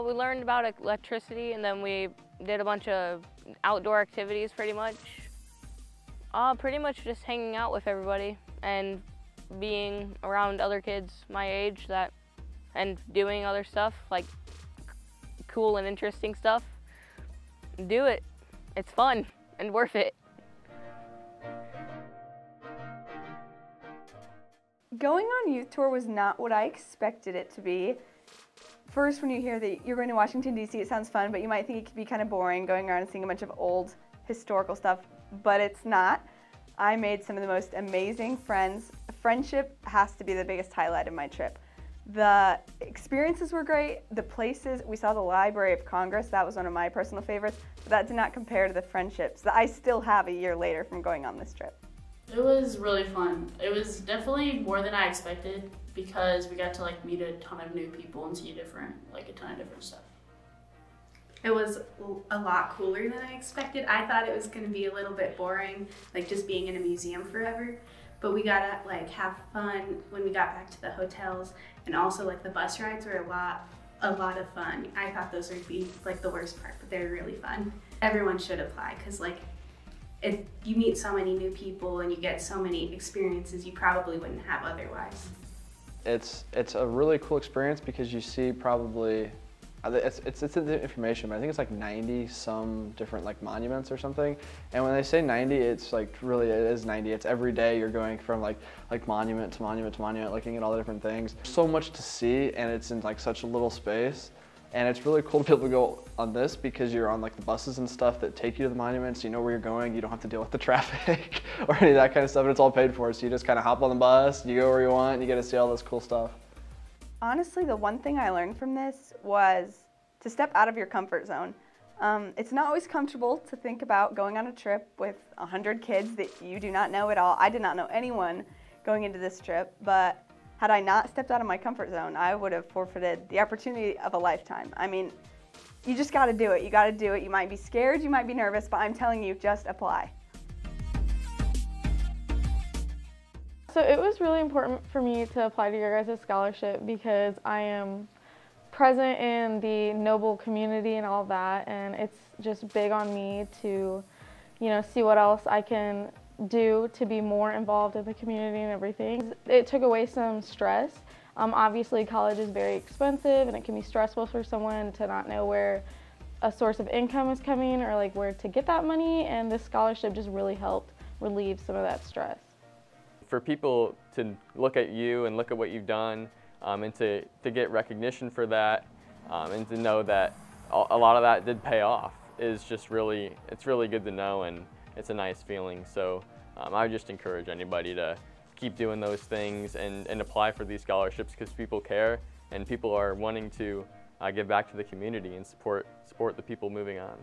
We learned about electricity, and then we did a bunch of outdoor activities pretty much. Pretty much just hanging out with everybody and being around other kids my age and doing other stuff, like cool and interesting stuff. Do it. It's fun and worth it. Going on youth tour was not what I expected it to be. First, when you hear that you're going to Washington, D.C., it sounds fun, but you might think it could be kind of boring going around and seeing a bunch of old historical stuff, but it's not. I made some of the most amazing friends. Friendship has to be the biggest highlight of my trip. The experiences were great. The places, we saw the Library of Congress, that was one of my personal favorites, but that did not compare to the friendships that I still have a year later from going on this trip. It was really fun. It was definitely more than I expected because we got to meet a ton of new people and see a ton of different stuff. It was a lot cooler than I expected. I thought it was going to be a little bit boring, just being in a museum forever. But we got to have fun when we got back to the hotels, and also the bus rides were a lot of fun. I thought those would be the worst part, but they're really fun. Everyone should apply because if you meet so many new people and you get so many experiences you probably wouldn't have otherwise. It's a really cool experience because you see probably, it's in the information, but I think it's 90 some different monuments or something. And when they say 90, it's really it is 90. It's every day you're going from monument to monument to monument, looking at all the different things. So much to see, and it's in such a little space. And it's really cool to be able to go on this because you're on the buses and stuff that take you to the monuments. You know where you're going. You don't have to deal with the traffic or any of that kind of stuff. And it's all paid for. So you just kind of hop on the bus, you go where you want, and you get to see all this cool stuff. Honestly, the one thing I learned from this was to step out of your comfort zone. It's not always comfortable to think about going on a trip with 100 kids that you do not know at all. I did not know anyone going into this trip, but had I not stepped out of my comfort zone, I would have forfeited the opportunity of a lifetime. I mean, you just got to do it. You got to do it. You might be scared, you might be nervous, but I'm telling you, just apply. So it was really important for me to apply to your guys' scholarship because I am present in the Noble community and all that, and it's just big on me to, see what else I can do to be more involved in the community and everything. It took away some stress. Obviously college is very expensive and it can be stressful for someone to not know where a source of income is coming or where to get that money, and this scholarship just really helped relieve some of that stress. For people to look at you and look at what you've done and to get recognition for that and to know that a lot of that did pay off is just it's really good to know, and it's a nice feeling. So I would just encourage anybody to keep doing those things and apply for these scholarships because people care and people are wanting to give back to the community and support the people moving on.